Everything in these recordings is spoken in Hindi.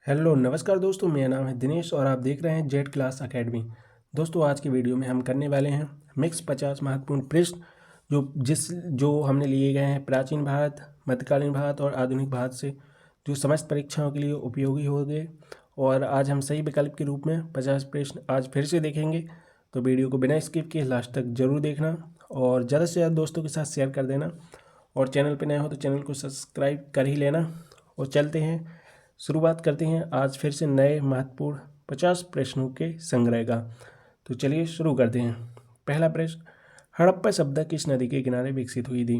हेलो नमस्कार दोस्तों, मेरा नाम है दिनेश और आप देख रहे हैं जेड क्लास एकेडमी। दोस्तों आज की वीडियो में हम करने वाले हैं मिक्स 50 महत्वपूर्ण प्रश्न जो हमने लिए गए हैं प्राचीन भारत, मध्यकालीन भारत और आधुनिक भारत से, जो समस्त परीक्षाओं के लिए उपयोगी होंगे। और आज हम सही विकल्प के रूप में 50 प्रश्न आज फिर से देखेंगे। तो वीडियो को बिना स्किप किए लास्ट तक जरूर देखना और ज़्यादा से ज़्यादा दोस्तों के साथ शेयर कर देना। और चैनल पर नए हो तो चैनल को सब्सक्राइब कर ही लेना। और चलते हैं, शुरुआत करते हैं आज फिर से नए महत्वपूर्ण 50 प्रश्नों के संग्रह का। तो चलिए शुरू करते हैं। पहला प्रश्न, हड़प्पा सभ्यता किस नदी के किनारे विकसित हुई थी?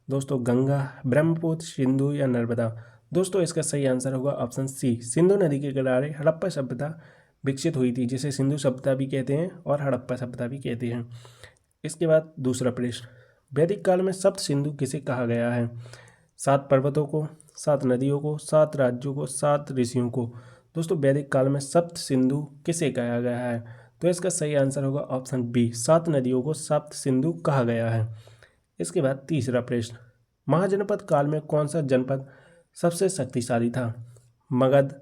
दोस्तों गंगा, ब्रह्मपुत्र, सिंधु या नर्मदा? दोस्तों इसका सही आंसर होगा ऑप्शन सी, सिंधु नदी के किनारे हड़प्पा सभ्यता विकसित हुई थी, जिसे सिंधु सभ्यता भी कहते हैं और हड़प्पा सभ्यता भी कहते हैं। इसके बाद दूसरा प्रश्न, वैदिक काल में सप्त सिंधु किसे कहा गया है? 7 पर्वतों को, 7 नदियों को, 7 राज्यों को, 7 ऋषियों को? दोस्तों वैदिक काल में सप्त सिंधु किसे कहा गया है? तो इसका सही आंसर होगा ऑप्शन बी, 7 नदियों को सप्त सिंधु कहा गया है। इसके बाद तीसरा प्रश्न, महाजनपद काल में कौन सा जनपद सबसे शक्तिशाली था? मगध,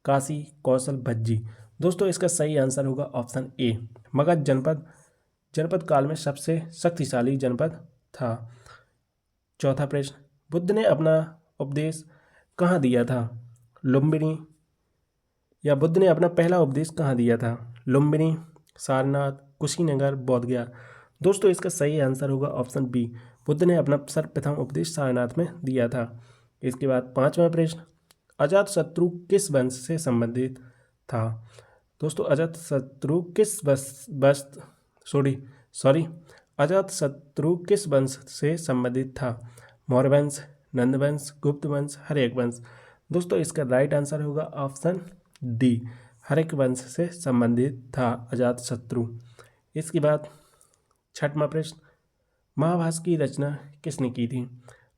काशी, कौशल, भज्जी? दोस्तों इसका सही आंसर होगा ऑप्शन ए, मगध जनपद काल में सबसे शक्तिशाली जनपद था। चौथा प्रश्न, बुद्ध ने अपना उपदेश कहाँ दिया था? लुम्बिनी, या बुद्ध ने अपना पहला उपदेश कहाँ दिया था? लुम्बिनी, सारनाथ, कुशीनगर, बोधगया? दोस्तों इसका सही आंसर होगा ऑप्शन बी, बुद्ध ने अपना सर्वप्रथम उपदेश सारनाथ में दिया था। इसके बाद पांचवा प्रश्न, अजातशत्रु किस वंश से संबंधित था? दोस्तों अजातशत्रु किस वंश से संबंधित था? मौर्य वंश, नंद वंश, गुप्त वंश, हर्यक वंश? दोस्तों इसका राइट आंसर होगा ऑप्शन डी, हर्यक वंश से संबंधित था अजातशत्रु। इसके बाद छठवां प्रश्न, महाभारत की रचना किसने की थी?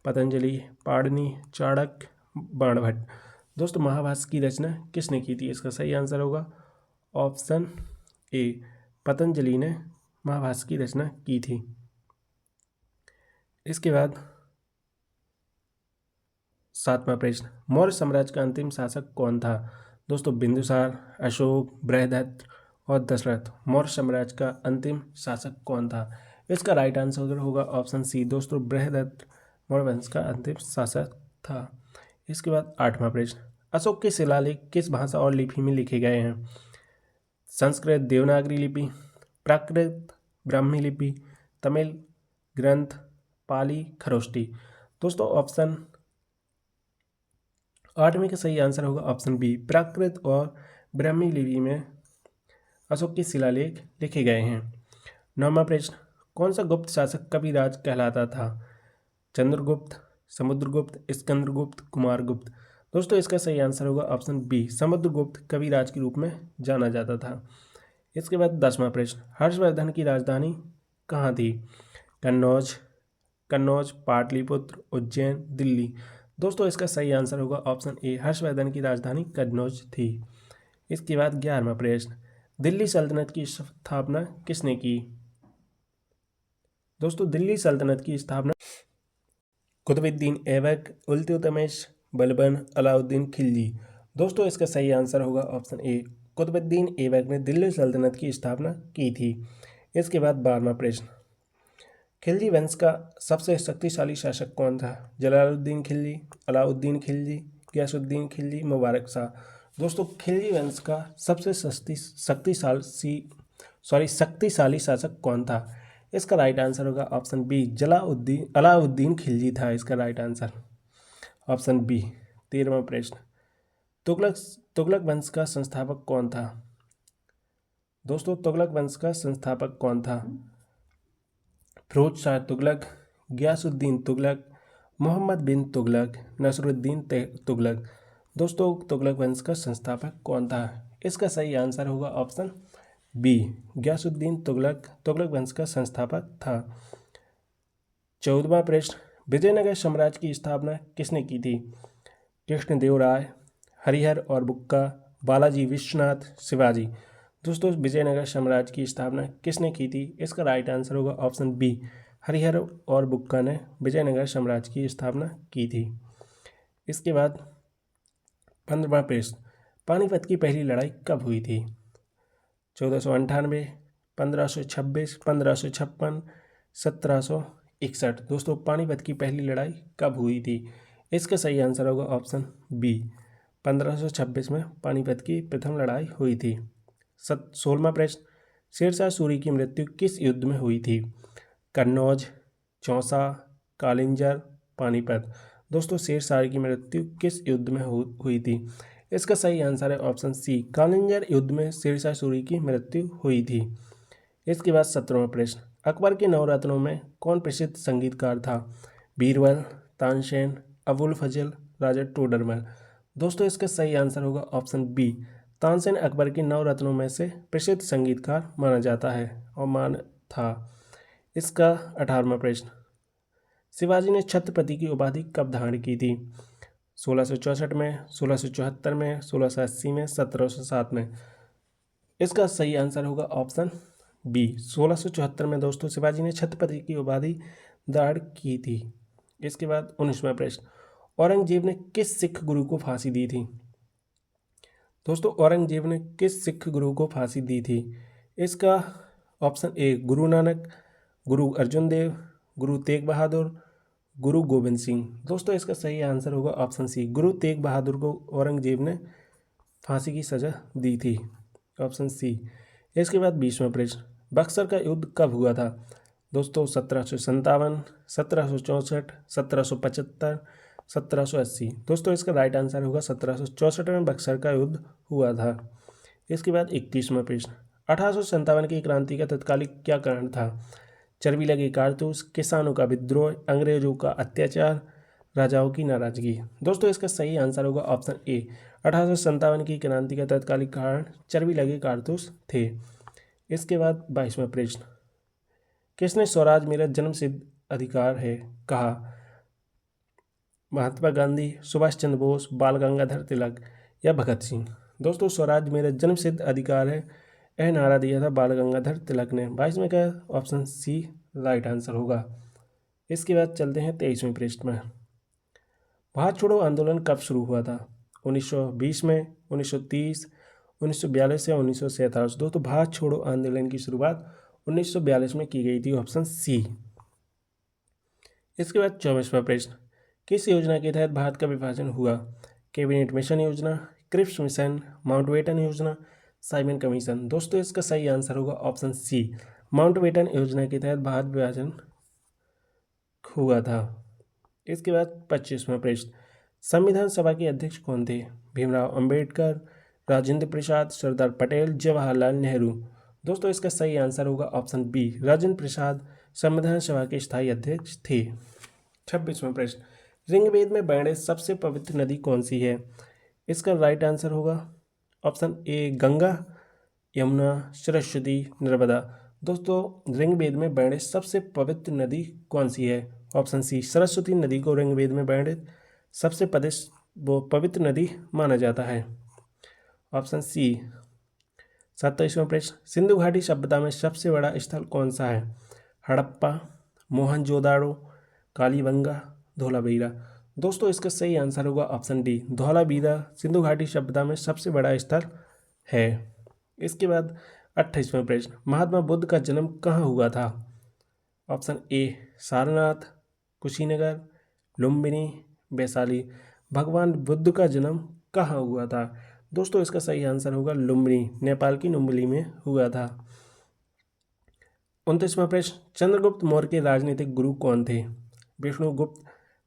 पतंजलि, पाणिनि, चाणक्य, बाणभट्ट? दोस्तों महाभारत की रचना किसने की थी? इसका सही आंसर होगा ऑप्शन ए, पतंजलि ने महाभारत की रचना की थी। इसके बाद सातवां प्रश्न, मौर्य साम्राज्य का अंतिम शासक कौन था? दोस्तों बिंदुसार, अशोक, बृहदत्त और दशरथ? मौर्य साम्राज्य का अंतिम शासक कौन था? इसका राइट आंसर होगा ऑप्शन सी, दोस्तों बृहदत्त मौर्य वंश का अंतिम शासक था। इसके बाद आठवां प्रश्न, अशोक के शिलालेख किस भाषा और लिपि में लिखे गए हैं? संस्कृत देवनागरी लिपि, प्राकृत ब्राह्मी लिपि, तमिल ग्रंथ, पाली खरोष्टी? दोस्तों ऑप्शन आठवें का सही आंसर होगा ऑप्शन बी, प्राकृत और ब्राह्मी लिपि में अशोक के शिलालेख लिखे गए हैं। नौवां प्रश्न, कौन सा गुप्त शासक कविराज कहलाता था? चंद्रगुप्त, समुद्रगुप्त, स्कंदगुप्त, कुमारगुप्त? दोस्तों इसका सही आंसर होगा ऑप्शन बी, समुद्रगुप्त कविराज के रूप में जाना जाता था। इसके बाद 10वां प्रश्न, हर्षवर्धन की राजधानी कहाँ थी? कन्नौज, पाटलिपुत्र, उज्जैन, दिल्ली? दोस्तों इसका सही आंसर होगा ऑप्शन ए, हर्षवर्धन की राजधानी कन्नौज थी। इसके बाद 11वां प्रश्न, दिल्ली सल्तनत की स्थापना किसने की? दोस्तों दिल्ली सल्तनत की स्थापना कुतुबुद्दीन ऐबक, इल्तुतमिश, बलबन, अलाउद्दीन खिलजी? दोस्तों इसका सही आंसर होगा ऑप्शन ए, कुतुबुद्दीन ऐबक ने दिल्ली सल्तनत की स्थापना की थी। इसके बाद 12वां प्रश्न, खिलजी वंश का सबसे शक्तिशाली शासक कौन था? जलालुद्दीन खिलजी, अलाउद्दीन खिलजी, गयासुद्दीन खिलजी, मुबारक शाह? दोस्तों खिलजी वंश का सबसे शक्तिशाली शासक कौन था? इसका राइट आंसर होगा ऑप्शन बी, अलाउद्दीन खिलजी था इसका राइट आंसर, ऑप्शन बी। 13वां प्रश्न, तुगलक वंश का संस्थापक कौन था? दोस्तों तुगलक वंश का संस्थापक कौन था? फिरोज शाह तुगलक, गयासुद्दीन तुगलक, मोहम्मद बिन तुगलक, नसरुद्दीन तुगलक? दोस्तों तुगलक वंश का संस्थापक कौन था? इसका सही आंसर होगा ऑप्शन बी, गयासुद्दीन तुगलक वंश का संस्थापक था। 14वां प्रश्न, विजयनगर साम्राज्य की स्थापना किसने की थी? कृष्णदेवराय, हरिहर और बुक्का, बालाजी विश्वनाथ, शिवाजी? दोस्तों विजयनगर साम्राज्य की स्थापना किसने की थी? इसका राइट आंसर होगा ऑप्शन बी, हरिहर और बुक्का ने विजयनगर साम्राज्य की स्थापना की थी। इसके बाद 15वां प्रश्न, पानीपत की पहली लड़ाई कब हुई थी? 1498, 1526, 1556, 1761। दोस्तों पानीपत की पहली लड़ाई कब हुई थी? इसका सही आंसर होगा ऑप्शन बी, 1526 में पानीपत की प्रथम लड़ाई हुई थी। 16वां प्रश्न, शेरशाह सूरी की मृत्यु किस युद्ध में हुई थी? कन्नौज, चौसा, कालिंजर, पानीपत। दोस्तों शेरशाह की मृत्यु किस युद्ध में हुई थी? इसका सही आंसर है ऑप्शन सी, कालिंजर युद्ध में शेरशाह सूरी की मृत्यु हुई थी। इसके बाद 17वां प्रश्न, अकबर के नवरत्नों में कौन प्रसिद्ध संगीतकार था? बीरबल, तानसेन, अबुल फजल, राजा टोडरमल। दोस्तों इसका सही आंसर होगा ऑप्शन बी, तानसेन अकबर के नवरत्नों में से प्रसिद्ध संगीतकार माना जाता है और मान था। इसका 18वां प्रश्न, शिवाजी ने छत्रपति की उपाधि कब धारण की थी? 1664 में, 1674 में, 1680 में, 1707 में। इसका सही आंसर होगा ऑप्शन बी, 1674 में दोस्तों शिवाजी ने छत्रपति की उपाधि धारण की थी। इसके बाद 19वां प्रश्न, औरंगजेब ने किस सिख गुरु को फांसी दी थी? दोस्तों औरंगजेब ने किस सिख गुरु को फांसी दी थी? इसका ऑप्शन ए, गुरु नानक, गुरु अर्जुन देव, गुरु तेग बहादुर, गुरु गोविंद सिंह। दोस्तों इसका सही आंसर होगा ऑप्शन सी, गुरु तेग बहादुर को औरंगजेब ने फांसी की सजा दी थी, ऑप्शन सी। इसके बाद 20वां प्रश्न, बक्सर का युद्ध कब हुआ था? दोस्तों 1757, 1764, 1775, 1780। दोस्तों इसका राइट आंसर होगा 1764 में बक्सर का युद्ध हुआ था। इसके बाद 21वां प्रश्न, 1857 की क्रांति का तत्कालिक क्या कारण था? चर्बी लगे कारतूस, किसानों का विद्रोह, अंग्रेजों का अत्याचार, राजाओं की नाराजगी। दोस्तों इसका सही आंसर होगा ऑप्शन ए, 1857 की क्रांति का तत्कालिक कारण चर्बी लगे कारतूस थे। इसके बाद 22वां प्रश्न, किसने स्वराज मेरा जन्मसिद्ध अधिकार है कहा? महात्मा गांधी, सुभाष चंद्र बोस, बाल गंगाधर तिलक या भगत सिंह। दोस्तों स्वराज मेरा जन्मसिद्ध अधिकार है, यह नारा दिया था बाल गंगाधर तिलक ने। 22वें का ऑप्शन सी राइट आंसर होगा। इसके बाद चलते हैं 23वें प्रश्न में, भारत छोड़ो आंदोलन कब शुरू हुआ था? 1920 में, 1930, 1942 या 1947। दोस्तों भारत छोड़ो आंदोलन की शुरुआत 1942 में की गई थी, ऑप्शन सी। इसके बाद 24वां प्रश्न, किस योजना के तहत भारत का विभाजन हुआ? कैबिनेट मिशन योजना, क्रिप्स मिशन, माउंटबेटन योजना, साइमन कमीशन। दोस्तों इसका सही आंसर होगा ऑप्शन सी, माउंटबेटन योजना के तहत भारत विभाजन हुआ था। इसके बाद 25वां प्रश्न, संविधान सभा के अध्यक्ष कौन थे? भीमराव अंबेडकर, राजेंद्र प्रसाद, सरदार पटेल, जवाहरलाल नेहरू। दोस्तों इसका सही आंसर होगा ऑप्शन बी, राजेंद्र प्रसाद संविधान सभा के स्थायी अध्यक्ष थे। 26वां प्रश्न, ऋग्वेद में वर्णित सबसे पवित्र नदी कौन सी है? इसका राइट आंसर होगा ऑप्शन ए, गंगा, यमुना, सरस्वती, नर्मदा। दोस्तों ऋग्वेद में वर्णित सबसे पवित्र नदी कौन सी है? ऑप्शन सी, सरस्वती नदी को ऋग्वेद में वर्णित सबसे पवित्र नदी माना जाता है, ऑप्शन सी। 27वां प्रश्न, सिंधु घाटी सभ्यता में सबसे बड़ा स्थल कौन सा है? हड़प्पा, मोहनजोदाड़ो, कालीबंगा, धोलावीरा। दोस्तों इसका सही आंसर होगा ऑप्शन डी, धौलावीरा सिंधु घाटी सभ्यता में सबसे बड़ा स्थल है। इसके बाद 28वां प्रश्न, महात्मा बुद्ध का जन्म कहाँ हुआ था? Option A, Sarnath, Kushinagar, Lumbini, Vaishali. भगवान बुद्ध का जन्म कहाँ हुआ था? दोस्तों इसका सही आंसर होगा लुम्बिनी, नेपाल की लुम्बिनी में हुआ था। 29वां प्रश्न, चंद्रगुप्त मौर्य के राजनीतिक गुरु कौन थे? विष्णुगुप्त,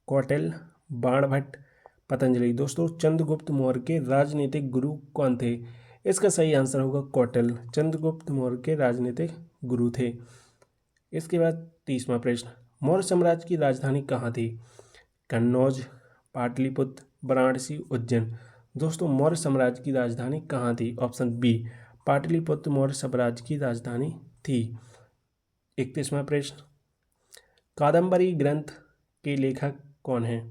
कौटिल्य, बाणभट्ट, पतंजलि। दोस्तों चंद्रगुप्त मौर्य के राजनीतिक गुरु कौन थे? इसका सही आंसर होगा कौटिल्य, चंद्रगुप्त मौर्य के राजनीतिक गुरु थे। इसके बाद 30वां प्रश्न, मौर्य साम्राज्य की राजधानी कहाँ थी? कन्नौज, पाटलिपुत्र, वाराणसी, उज्जैन। दोस्तों मौर्य साम्राज्य की राजधानी कहाँ थी? ऑप्शन बी, पाटलिपुत्र मौर्य साम्राज्य की राजधानी थी। 31वां प्रश्न, कादम्बरी ग्रंथ के लेखक कौन हैं?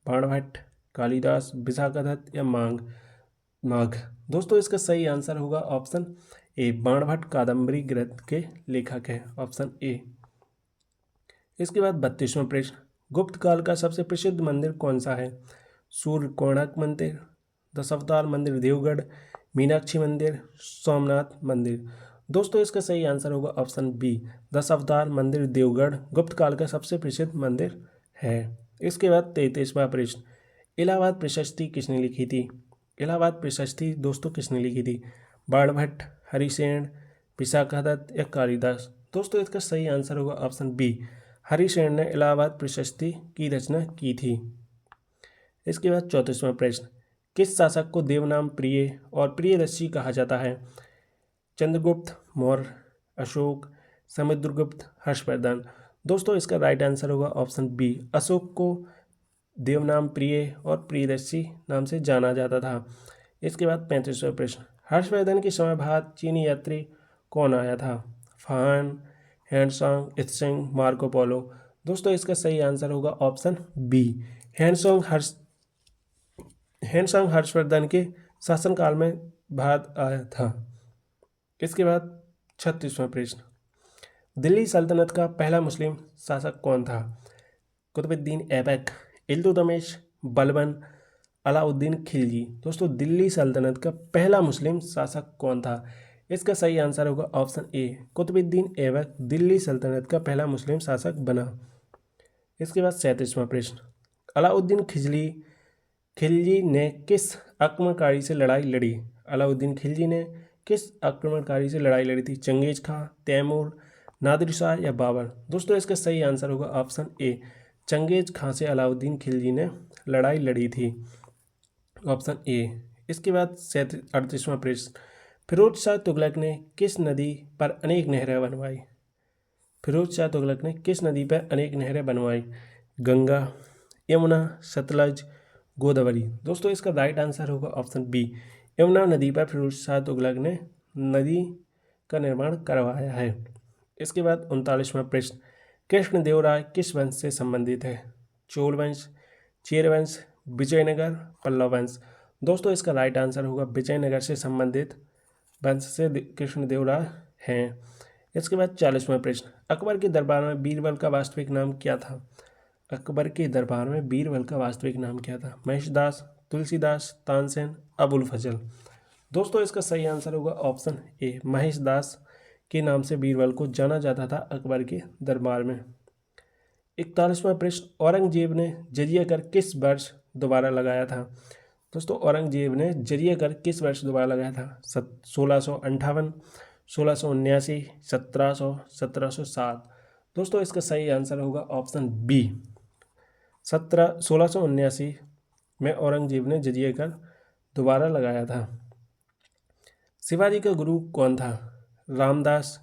बाणभट्ट, कालिदास, विशाखदत्त या माघ। दोस्तों इसका सही आंसर होगा ऑप्शन ए, बाणभट्ट कादम्बरी ग्रंथ के लेखक हैं, ऑप्शन ए। इसके बाद 32वां प्रश्न, गुप्त काल का सबसे प्रसिद्ध मंदिर कौन सा है? सूर्य कोणार्क मंदिर, दशावतार मंदिर देवगढ़, मीनाक्षी मंदिर, सोमनाथ मंदिर। दोस्तों इसका सही आंसर होगा ऑप्शन बी, दशावतार मंदिर देवगढ़ गुप्त काल का सबसे प्रसिद्ध मंदिर है। इसके बाद 33वां प्रश्न, इलाहाबाद प्रशस्ति किसने लिखी थी? इलाहाबाद प्रशस्ति दोस्तों किसने लिखी थी? बाणभट्ट, हरिसेन, विशाखादत्त या कालिदास। दोस्तों इसका सही आंसर होगा ऑप्शन बी, हरिसेन ने इलाहाबाद प्रशस्ति की रचना की थी। इसके बाद 34वां प्रश्न, किस शासक को देवनाम प्रिय और प्रियदर्शी कहा जाता है? चंद्रगुप्त मौर्य, अशोक, समुद्रगुप्त, हर्षवर्धन। दोस्तों इसका राइट आंसर होगा ऑप्शन बी, अशोक को देवनाम प्रिय और प्रियदर्शी नाम से जाना जाता था। इसके बाद 35वां प्रश्न, हर्षवर्धन के समय भारत चीनी यात्री कौन आया था? फान, हैंडसोंग, त्सोंग, मार्को पोलो। दोस्तों इसका सही आंसर होगा ऑप्शन बी, हैंडसोंग हर्षवर्धन के शासनकाल में भारत आया था। इसके बाद 36वां प्रश्न, दिल्ली सल्तनत का पहला मुस्लिम शासक कौन था? कुतुबुद्दीन ऐबक, इल्तुतमिश, बलबन, अलाउद्दीन खिलजी। दोस्तों दिल्ली सल्तनत का पहला मुस्लिम शासक कौन था? इसका सही आंसर होगा ऑप्शन ए, कुतुबुद्दीन ऐबक दिल्ली सल्तनत का पहला मुस्लिम शासक बना। इसके बाद 37वां प्रश्न, अलाउद्दीन खिलजी ने किस आक्रमणकारी से लड़ाई लड़ी? अलाउद्दीन खिलजी ने किस आक्रमणकारी से लड़ाई लड़ी थी? चंगेज खां, तैमूर, नादिर शाह या बाबर। दोस्तों इसका सही आंसर होगा ऑप्शन ए, चंगेज खां से अलाउद्दीन खिलजी ने लड़ाई लड़ी थी, ऑप्शन ए। इसके बाद 38वां प्रश्न, फिरोज शाह तुगलक ने किस नदी पर अनेक नहरें बनवाई? फिरोज शाह तुगलक ने किस नदी पर अनेक नहरें बनवाई? गंगा, यमुना, सतलज, गोदावरी। दोस्तों इसका राइट आंसर होगा ऑप्शन बी, यमुना नदी पर फिरोज शाह तुगलक ने नदी का निर्माण करवाया है। इसके बाद 39वां प्रश्न, कृष्णदेवराय किस वंश से संबंधित है? चोल वंश, चेर वंश, विजयनगर, पल्लव वंश। दोस्तों इसका राइट आंसर होगा विजयनगर से संबंधित वंश से कृष्णदेवराय हैं। इसके बाद 40वां प्रश्न, अकबर के दरबार में बीरबल का वास्तविक नाम क्या था? अकबर के दरबार में बीरबल का वास्तविक नाम क्या था? महेशदास, तुलसीदास, तानसेन, अबुल फजल। दोस्तों इसका सही आंसर होगा ऑप्शन ए, महेशदास के नाम से बीरबल को जाना जाता था अकबर के दरबार में। 41वां प्रश्न, औरंगजेब ने जजिया कर किस वर्ष दोबारा लगाया था? दोस्तों औरंगजेब ने जजिया कर किस वर्ष दोबारा लगाया था? 1658, 1679, 1700, 1707। दोस्तों इसका सही आंसर होगा ऑप्शन बी, 1679 में औरंगजेब ने जजिया कर दोबारा लगाया था। शिवाजी का गुरु कौन था? रामदास,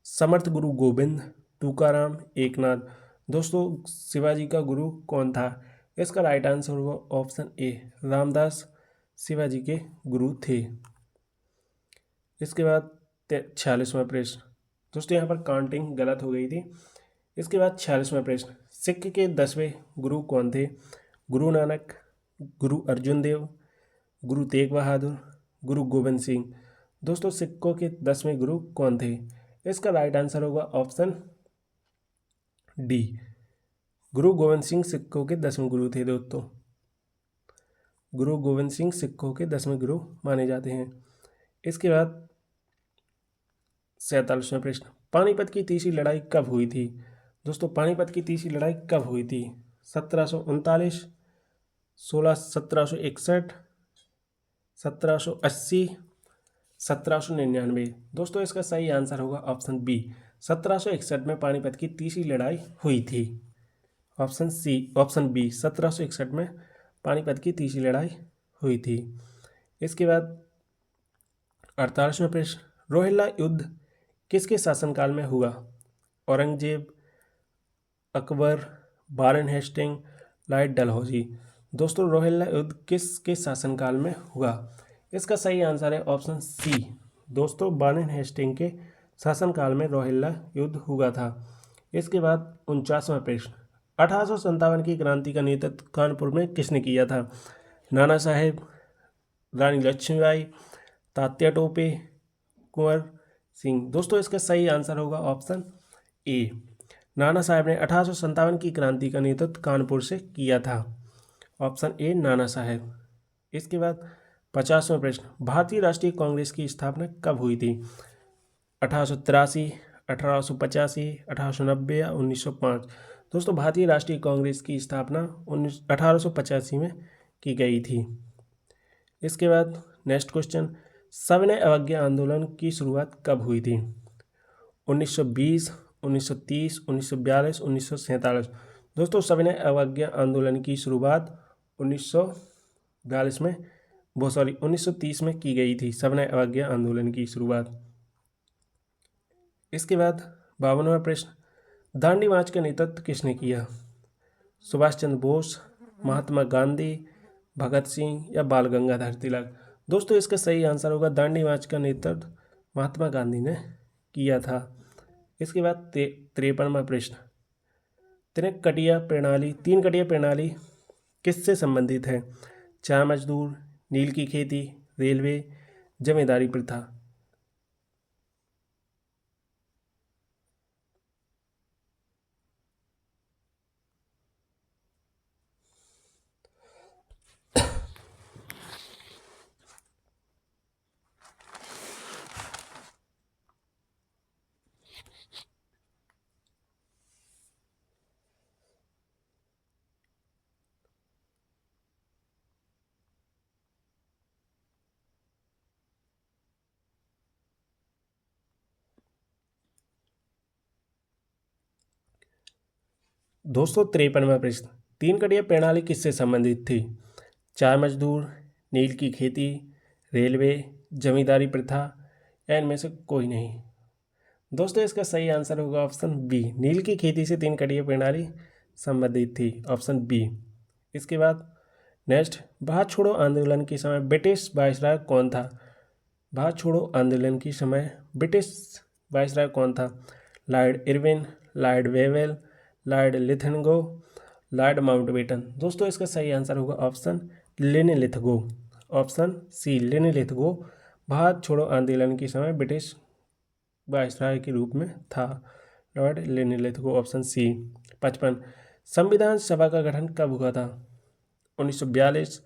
समर्थ गुरु गोविंद, तुकाराम, एकनाथ। दोस्तों शिवाजी का गुरु कौन था? इसका राइट आंसर होगा ऑप्शन ए, रामदास शिवाजी के गुरु थे। इसके बाद 46वां प्रश्न, दोस्तों यहाँ पर काउंटिंग गलत हो गई थी। इसके बाद 46वां प्रश्न, सिख के 10वें गुरु कौन थे? गुरु नानक, गुरु अर्जुन देव, गुरु तेग बहादुर, गुरु गोविंद सिंह। दोस्तों सिखों के 10वें गुरु कौन थे? इसका राइट आंसर होगा ऑप्शन डी, गुरु गोविंद सिंह सिखों के 10वें गुरु थे। दोस्तों गुरु गोविंद सिंह सिखों के 10वें गुरु माने जाते हैं। इसके बाद 47वां प्रश्न, पानीपत की तीसरी लड़ाई कब हुई थी? दोस्तों पानीपत की तीसरी लड़ाई कब हुई थी? 1739, 1761, 1780, 1799। दोस्तों इसका सही आंसर होगा ऑप्शन बी, 1761 में पानीपत की तीसरी लड़ाई हुई थी, ऑप्शन सी, ऑप्शन बी 1761 में पानीपत की तीसरी लड़ाई हुई थी। इसके बाद 48वां प्रश्न, रोहिल्ला युद्ध किसके शासनकाल में हुआ? Aurangzeb, Akbar, Warren Hastings, Lord Dalhousie. दोस्तों रोहिल्ला युद्ध किसके शासनकाल में हुआ? इसका सही आंसर है ऑप्शन सी, दोस्तों वारेन हेस्टिंग के शासनकाल में रोहिल्ला युद्ध हुआ था। इसके बाद 49वां प्रश्न, 1857 की क्रांति का नेतृत्व कानपुर में किसने किया था? नाना साहेब, रानी लक्ष्मीबाई, तात्या टोपे, कुंवर सिंह। दोस्तों इसका सही आंसर होगा ऑप्शन ए, नाना साहेब ने 1857 की क्रांति का नेतृत्व कानपुर से किया था, ऑप्शन ए नाना साहेब। इसके बाद 50वां प्रश्न, भारतीय राष्ट्रीय कांग्रेस की स्थापना कब हुई थी? 1883, 1885, 1890 या 1905? दोस्तों भारतीय राष्ट्रीय कांग्रेस की स्थापना 1885 में की गई थी। इसके बाद नेक्स्ट क्वेश्चन, सविनय अवज्ञा आंदोलन की शुरुआत कब हुई थी? 1920, 1930, 1942, 1947? दोस्तों सविनय अवज्ञा आंदोलन की शुरुआत 1930 में की गई थी सविनय अवज्ञा आंदोलन की शुरुआत। इसके बाद 52वां प्रश्न, दांडी मार्च का नेतृत्व किसने किया? सुभाष चंद्र बोस, महात्मा गांधी, भगत सिंह या बाल गंगाधर तिलक? दोस्तों इसका सही आंसर होगा दांडी मार्च का नेतृत्व महात्मा गांधी ने किया था। इसके बाद 53वां प्रश्न, तीन कटिया प्रणाली किससे संबंधित है? चाय मजदूर, नील की खेती, रेलवे, जमींदारी प्रथा? दोस्तों 53वां प्रश्न, तीन कटिया प्रणाली किससे संबंधित थी? चाय मजदूर, नील की खेती, रेलवे, जमींदारी प्रथा या इनमें से कोई नहीं? दोस्तों इसका सही आंसर होगा ऑप्शन बी, नील की खेती से तीन कटिया प्रणाली संबंधित थी, ऑप्शन बी। इसके बाद नेक्स्ट, भारत छोड़ो आंदोलन के समय ब्रिटिश वायसराय कौन था? भारत छोड़ो आंदोलन के समय ब्रिटिश वायसराय कौन था? Lord Irwin, Lord Wavell, Lord लिथनगो, लॉर्ड माउंटबेटन? दोस्तों इसका सही आंसर होगा option Linlithgow, option C Linlithgow Bharat छोड़ो आंदोलन के समय ब्रिटिश वायसराय के रूप में था, लॉर्ड लिनलिथगो, ऑप्शन सी। 55, संविधान सभा का गठन कब हुआ था? 1942,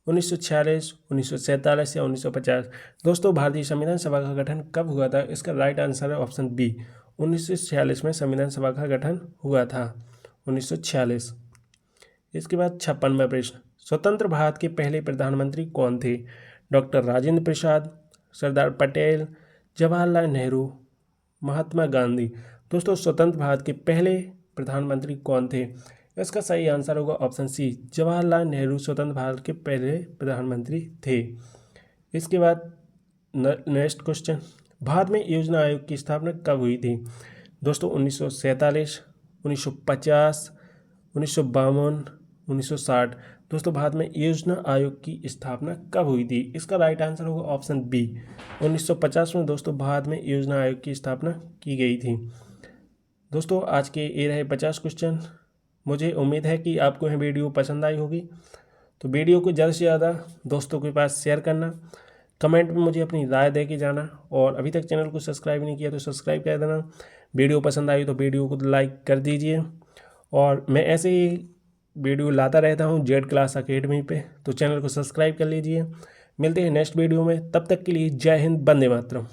1946, 1947 या 1950? दोस्तों भारतीय संविधान सभा का गठन कब हुआ था? इसका राइट आंसर है ऑप्शन बी, 1946 में संविधान सभा का गठन हुआ था, 1946। इसके बाद 56वां प्रश्न, स्वतंत्र भारत के पहले प्रधानमंत्री कौन थे? डॉक्टर राजेंद्र प्रसाद, सरदार पटेल, जवाहरलाल नेहरू, महात्मा गांधी? दोस्तों स्वतंत्र भारत के पहले प्रधानमंत्री कौन थे? इसका सही आंसर होगा ऑप्शन सी, जवाहरलाल नेहरू स्वतंत्र भारत के पहले प्रधानमंत्री थे। इसके बाद नेक्स्ट क्वेश्चन, भारत में योजना आयोग की स्थापना कब हुई थी? दोस्तों 1947, 1950, 1952, 1960? दोस्तों भारत में योजना आयोग की स्थापना कब हुई थी? इसका राइट आंसर होगा ऑप्शन बी, 1950 में दोस्तों भारत में योजना आयोग की स्थापना की गई थी। दोस्तों आज के ये रहे 50 क्वेश्चन। मुझे उम्मीद है कि आपको यह वीडियो पसंद आई होगी, तो वीडियो को ज़्यादा से ज़्यादा दोस्तों के पास शेयर करना, कमेंट में मुझे अपनी राय दे के जाना, और अभी तक चैनल को सब्सक्राइब नहीं किया तो सब्सक्राइब कर देना। वीडियो पसंद आई तो वीडियो को लाइक कर दीजिए, और मैं ऐसे ही वीडियो लाता रहता हूँ जेड क्लास अकेडमी पे, तो चैनल को सब्सक्राइब कर लीजिए। मिलते हैं नेक्स्ट वीडियो में, तब तक के लिए जय हिंद, वंदे मातरम।